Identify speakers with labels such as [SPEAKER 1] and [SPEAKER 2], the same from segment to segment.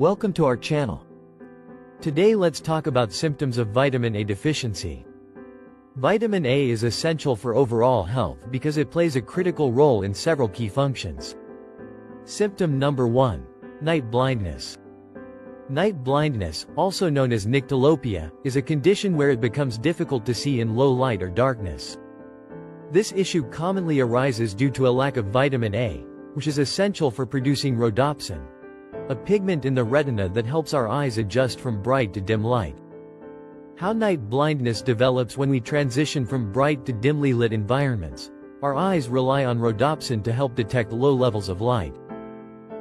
[SPEAKER 1] Welcome to our channel. Today let's talk about symptoms of vitamin A deficiency. Vitamin A is essential for overall health because it plays a critical role in several key functions. Symptom number 1. Night blindness. Night blindness, also known as nyctalopia, is a condition where it becomes difficult to see in low light or darkness. This issue commonly arises due to a lack of vitamin A, which is essential for producing rhodopsin, a pigment in the retina that helps our eyes adjust from bright to dim light. How night blindness develops: when we transition from bright to dimly lit environments, our eyes rely on rhodopsin to help detect low levels of light.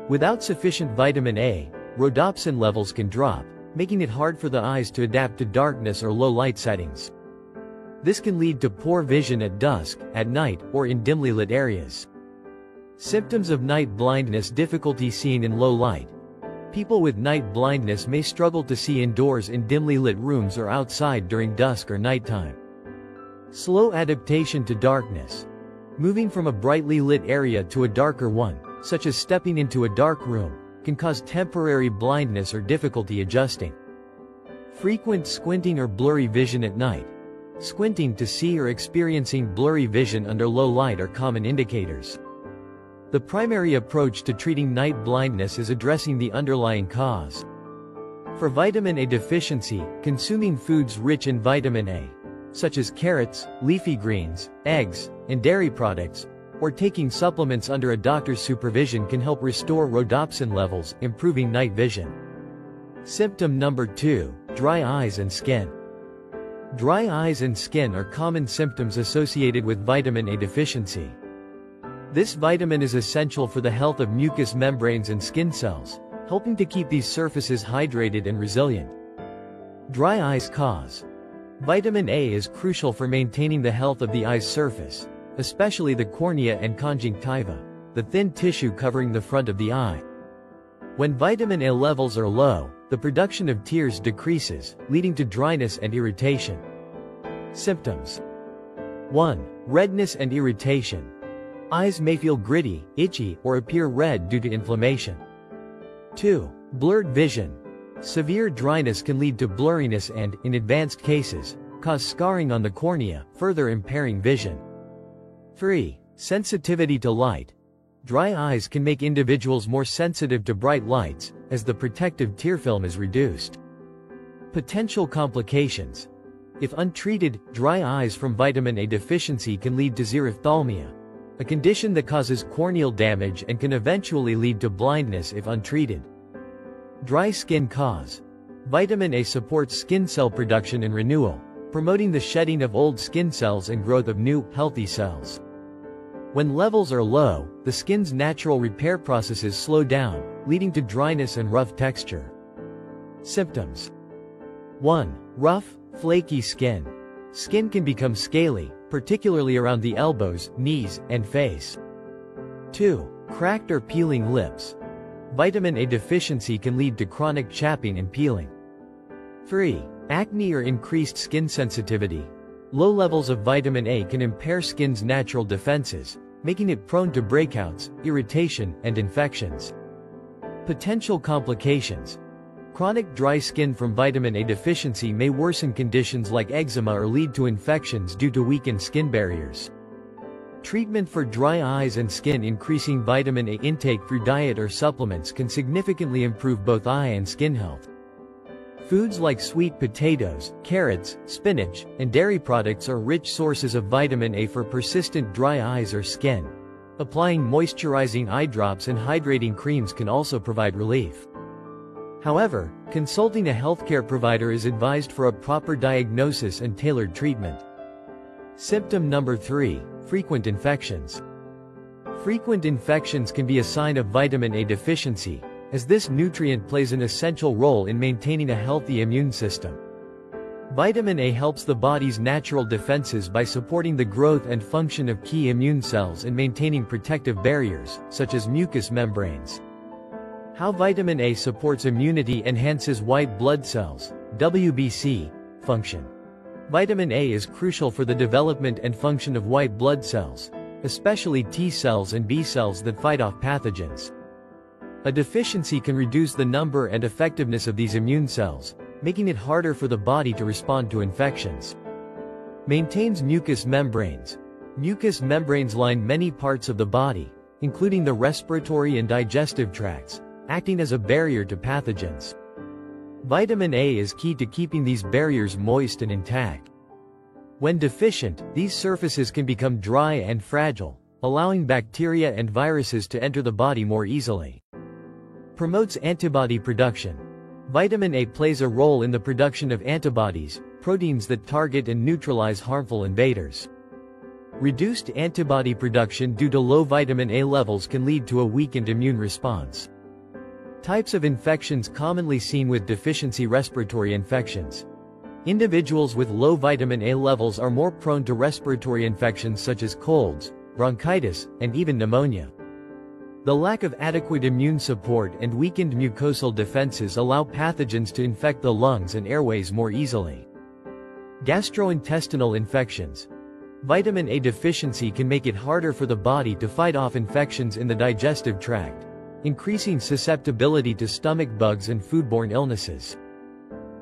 [SPEAKER 1] Without sufficient vitamin A, rhodopsin levels can drop, making it hard for the eyes to adapt to darkness or low light settings. This can lead to poor vision at dusk, at night, or in dimly lit areas. Symptoms of night blindness: difficulty seeing in low light. People with night blindness may struggle to see indoors in dimly lit rooms or outside during dusk or nighttime. Slow adaptation to darkness. Moving from a brightly lit area to a darker one, such as stepping into a dark room, can cause temporary blindness or difficulty adjusting. Frequent squinting or blurry vision at night. Squinting to see or experiencing blurry vision under low light are common indicators. The primary approach to treating night blindness is addressing the underlying cause. For vitamin A deficiency, consuming foods rich in vitamin A, such as carrots, leafy greens, eggs, and dairy products, or taking supplements under a doctor's supervision can help restore rhodopsin levels, improving night vision. Symptom number 2. Dry eyes and skin. Dry eyes and skin are common symptoms associated with vitamin A deficiency. This vitamin is essential for the health of mucous membranes and skin cells, helping to keep these surfaces hydrated and resilient. Dry eyes cause. Vitamin A is crucial for maintaining the health of the eye's surface, especially the cornea and conjunctiva, the thin tissue covering the front of the eye. When vitamin A levels are low, the production of tears decreases, leading to dryness and irritation. Symptoms: 1. Redness and irritation. Eyes may feel gritty, itchy, or appear red due to inflammation. 2. Blurred vision. Severe dryness can lead to blurriness and, in advanced cases, cause scarring on the cornea, further impairing vision. 3. Sensitivity to light. Dry eyes can make individuals more sensitive to bright lights, as the protective tear film is reduced. Potential complications. If untreated, dry eyes from vitamin A deficiency can lead to xerophthalmia, a condition that causes corneal damage and can eventually lead to blindness if untreated. Dry skin cause. Vitamin A supports skin cell production and renewal, promoting the shedding of old skin cells and growth of new, healthy cells. When levels are low, the skin's natural repair processes slow down, leading to dryness and rough texture. Symptoms: 1. Rough, flaky skin. Skin can become scaly, particularly around the elbows, knees, and face. 2. Cracked or peeling lips. Vitamin A deficiency can lead to chronic chapping and peeling. 3. Acne or increased skin sensitivity. Low levels of vitamin A can impair skin's natural defenses, making it prone to breakouts, irritation, and infections. Potential complications. Chronic dry skin from vitamin A deficiency may worsen conditions like eczema or lead to infections due to weakened skin barriers. Treatment for dry eyes and skin: increasing vitamin A intake through diet or supplements can significantly improve both eye and skin health. Foods like sweet potatoes, carrots, spinach, and dairy products are rich sources of vitamin A for persistent dry eyes or skin. Applying moisturizing eye drops and hydrating creams can also provide relief. However, consulting a healthcare provider is advised for a proper diagnosis and tailored treatment. Symptom number 3. Frequent infections. Frequent infections can be a sign of vitamin A deficiency, as this nutrient plays an essential role in maintaining a healthy immune system. Vitamin A helps the body's natural defenses by supporting the growth and function of key immune cells and maintaining protective barriers, such as mucous membranes. How vitamin A supports immunity: enhances white blood cells, WBC, function. Vitamin A is crucial for the development and function of white blood cells, especially T cells and B cells that fight off pathogens. A deficiency can reduce the number and effectiveness of these immune cells, making it harder for the body to respond to infections. Maintains mucous membranes. Mucous membranes line many parts of the body, including the respiratory and digestive tracts, acting as a barrier to pathogens. Vitamin A is key to keeping these barriers moist and intact. When deficient, these surfaces can become dry and fragile, allowing bacteria and viruses to enter the body more easily. Promotes antibody production. Vitamin A plays a role in the production of antibodies, proteins that target and neutralize harmful invaders. Reduced antibody production due to low vitamin A levels can lead to a weakened immune response. Types of infections commonly seen with deficiency: respiratory infections. Individuals with low vitamin A levels are more prone to respiratory infections such as colds, bronchitis, and even pneumonia. The lack of adequate immune support and weakened mucosal defenses allow pathogens to infect the lungs and airways more easily. Gastrointestinal infections. Vitamin A deficiency can make it harder for the body to fight off infections in the digestive tract, increasing susceptibility to stomach bugs and foodborne illnesses.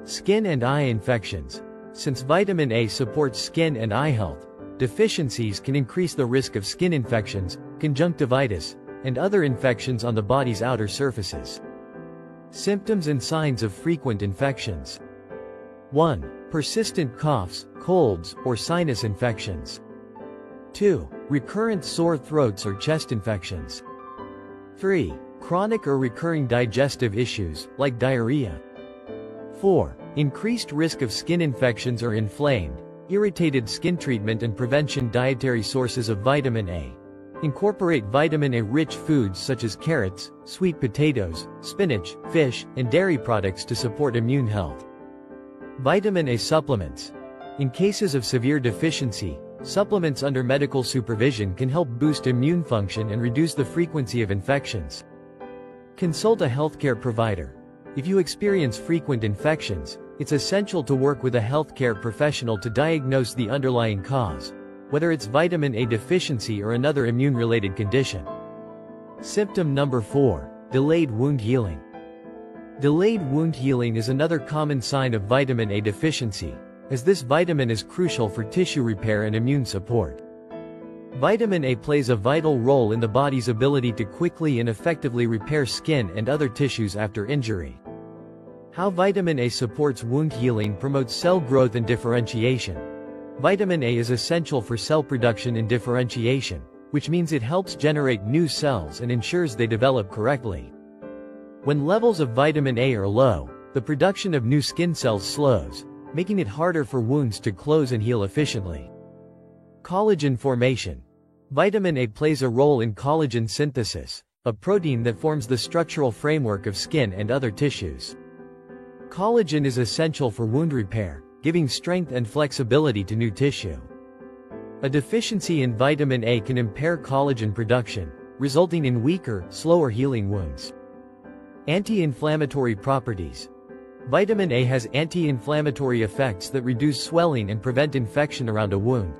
[SPEAKER 1] Skin and eye infections. Since vitamin A supports skin and eye health, deficiencies can increase the risk of skin infections, conjunctivitis, and other infections on the body's outer surfaces. Symptoms and signs of frequent infections. 1. Persistent coughs, colds, or sinus infections. 2. Recurrent sore throats or chest infections. 3. Chronic or recurring digestive issues, like diarrhea. 4. Increased risk of skin infections or inflamed, irritated skin. Treatment and prevention. Dietary sources of vitamin A. Incorporate vitamin A-rich foods such as carrots, sweet potatoes, spinach, fish, and dairy products to support immune health. Vitamin A supplements. In cases of severe deficiency, supplements under medical supervision can help boost immune function and reduce the frequency of infections. Consult a healthcare provider. If you experience frequent infections, it's essential to work with a healthcare professional to diagnose the underlying cause, whether it's vitamin A deficiency or another immune-related condition. Symptom number 4. Delayed wound healing. Delayed wound healing is another common sign of vitamin A deficiency, as this vitamin is crucial for tissue repair and immune support. Vitamin A plays a vital role in the body's ability to quickly and effectively repair skin and other tissues after injury. How vitamin A supports wound healing. Promotes cell growth and differentiation. Vitamin A is essential for cell production and differentiation, which means it helps generate new cells and ensures they develop correctly. When levels of vitamin A are low, the production of new skin cells slows, making it harder for wounds to close and heal efficiently. Collagen formation. Vitamin A plays a role in collagen synthesis, a protein that forms the structural framework of skin and other tissues. Collagen is essential for wound repair, giving strength and flexibility to new tissue. A deficiency in vitamin A can impair collagen production, resulting in weaker, slower healing wounds. Anti-inflammatory properties. Vitamin A has anti-inflammatory effects that reduce swelling and prevent infection around a wound.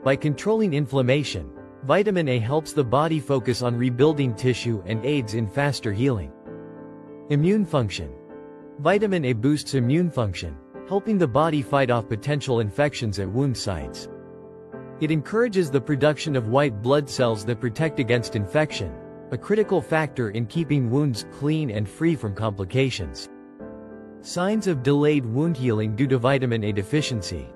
[SPEAKER 1] By controlling inflammation, vitamin A helps the body focus on rebuilding tissue and aids in faster healing. Immune function. Vitamin A boosts immune function, helping the body fight off potential infections at wound sites. It encourages the production of white blood cells that protect against infection, a critical factor in keeping wounds clean and free from complications. Signs of delayed wound healing due to vitamin A deficiency.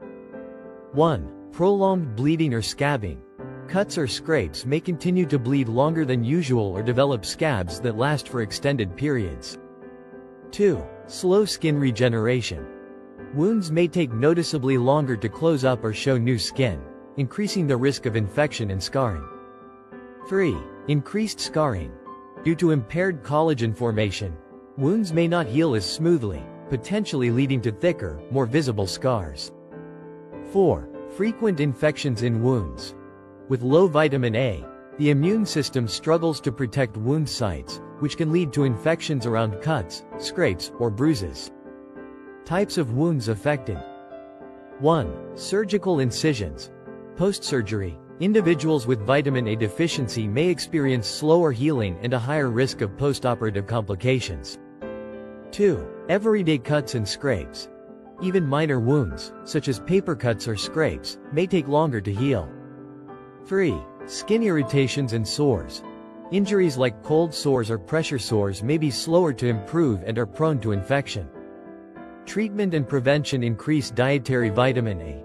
[SPEAKER 1] 1. Prolonged bleeding or scabbing. Cuts or scrapes may continue to bleed longer than usual or develop scabs that last for extended periods. 2. Slow skin regeneration. Wounds may take noticeably longer to close up or show new skin, increasing the risk of infection and scarring. 3. Increased scarring. Due to impaired collagen formation, wounds may not heal as smoothly, potentially leading to thicker, more visible scars. 4. Frequent infections in wounds. With low vitamin A, the immune system struggles to protect wound sites, which can lead to infections around cuts, scrapes, or bruises. Types of wounds affected. 1. Surgical incisions. Post-surgery, Individuals with vitamin A deficiency may experience slower healing and a higher risk of postoperative complications. 2. Everyday cuts and scrapes. Even minor wounds, such as paper cuts or scrapes, may take longer to heal. 3. Skin irritations and sores. Injuries like cold sores or pressure sores may be slower to improve and are prone to infection. Treatment and prevention increase dietary vitamin A.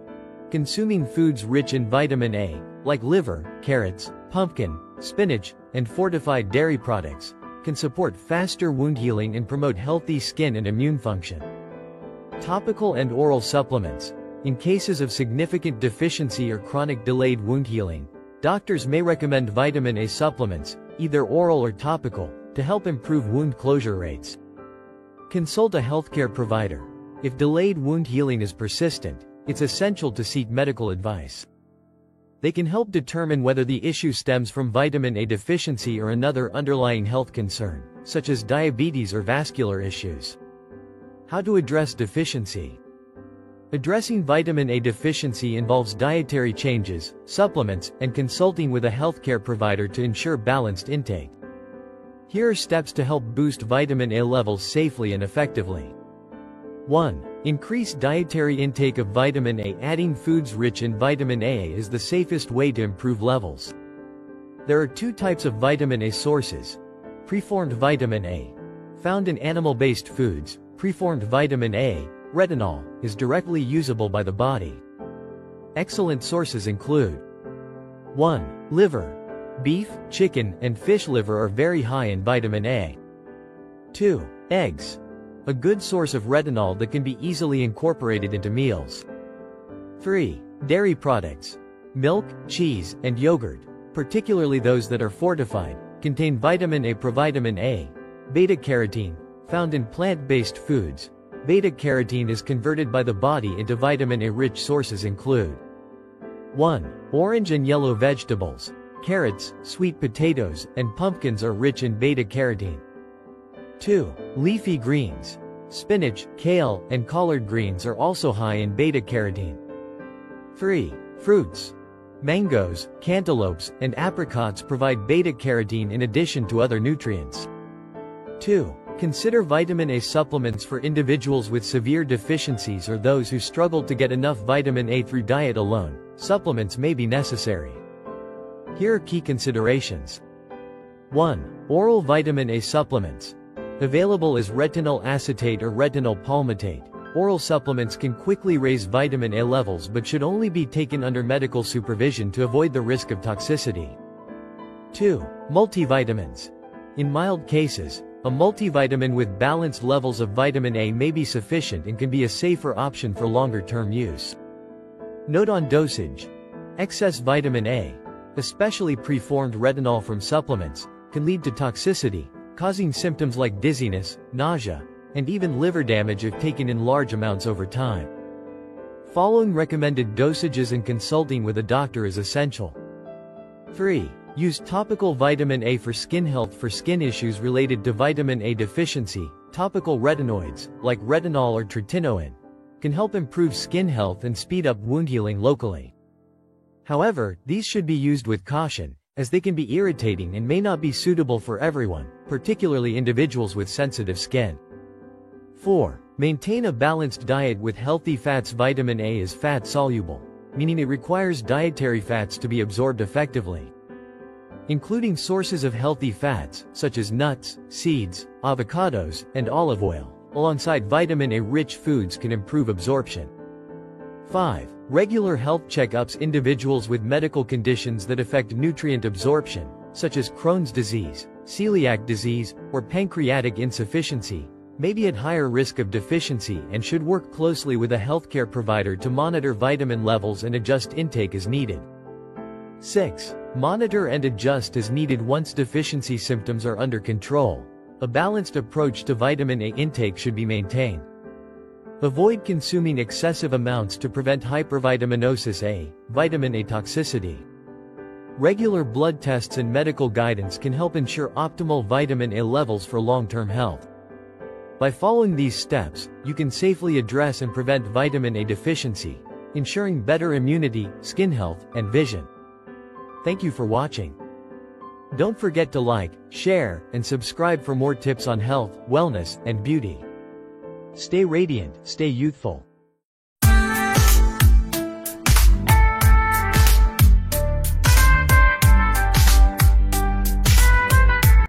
[SPEAKER 1] Consuming foods rich in vitamin A, like liver, carrots, pumpkin, spinach, and fortified dairy products, can support faster wound healing and promote healthy skin and immune function. Topical and oral supplements. In cases of significant deficiency or chronic delayed wound healing, doctors may recommend vitamin A supplements, either oral or topical, to help improve wound closure rates. Consult a healthcare provider. If delayed wound healing is persistent, it's essential to seek medical advice. They can help determine whether the issue stems from vitamin A deficiency or another underlying health concern, such as diabetes or vascular issues. How to address deficiency. Addressing vitamin A deficiency involves dietary changes, supplements, and consulting with a healthcare provider to ensure balanced intake. Here are steps to help boost vitamin A levels safely and effectively. 1. Increase dietary intake of vitamin A. Adding foods rich in vitamin A is the safest way to improve levels. There are two types of vitamin A sources. Preformed vitamin A. Found in animal-based foods, preformed vitamin A, retinol, is directly usable by the body. Excellent sources include 1. Liver. Beef, chicken, and fish liver are very high in vitamin A. 2. Eggs. A good source of retinol that can be easily incorporated into meals. 3. Dairy products. Milk, cheese, and yogurt, particularly those that are fortified, contain vitamin A. Provitamin A, beta-carotene, found in plant-based foods. Beta-carotene is converted by the body into vitamin A-rich sources include 1. Orange and yellow vegetables. Carrots, sweet potatoes, and pumpkins are rich in beta-carotene. 2. Leafy greens. Spinach, kale, and collard greens are also high in beta-carotene. 3. Fruits. Mangoes, cantaloupes, and apricots provide beta-carotene in addition to other nutrients. 2. Consider vitamin A supplements for individuals with severe deficiencies or those who struggle to get enough vitamin A through diet alone. Supplements may be necessary. Here are key considerations. 1. Oral vitamin A supplements. Available as retinol acetate or retinol palmitate. Oral supplements can quickly raise vitamin A levels but should only be taken under medical supervision to avoid the risk of toxicity. 2. Multivitamins. In mild cases, a multivitamin with balanced levels of vitamin A may be sufficient and can be a safer option for longer-term use. Note on dosage. Excess vitamin A, especially preformed retinol from supplements, can lead to toxicity, causing symptoms like dizziness, nausea, and even liver damage if taken in large amounts over time. Following recommended dosages and consulting with a doctor is essential. 3. Use topical vitamin A for skin health. For skin issues related to vitamin A deficiency, topical retinoids, like retinol or tretinoin, can help improve skin health and speed up wound healing locally. However, these should be used with caution, as they can be irritating and may not be suitable for everyone, particularly individuals with sensitive skin. 4. Maintain a balanced diet with healthy fats. Vitamin A is fat-soluble, meaning it requires dietary fats to be absorbed effectively. Including sources of healthy fats, such as nuts, seeds, avocados, and olive oil, alongside vitamin A-rich foods can improve absorption. 5. Regular health checkups. Individuals with medical conditions that affect nutrient absorption, such as Crohn's disease, celiac disease, or pancreatic insufficiency, may be at higher risk of deficiency and should work closely with a healthcare provider to monitor vitamin levels and adjust intake as needed. 6. Monitor and adjust as needed once deficiency symptoms are under control. A balanced approach to vitamin A intake should be maintained. Avoid consuming excessive amounts to prevent hypervitaminosis A, vitamin A toxicity. Regular blood tests and medical guidance can help ensure optimal vitamin A levels for long-term health. By following these steps, you can safely address and prevent vitamin A deficiency, ensuring better immunity, skin health, and vision. Thank you for watching. Don't forget to like, share, and subscribe for more tips on health, wellness, and beauty. Stay radiant, stay youthful.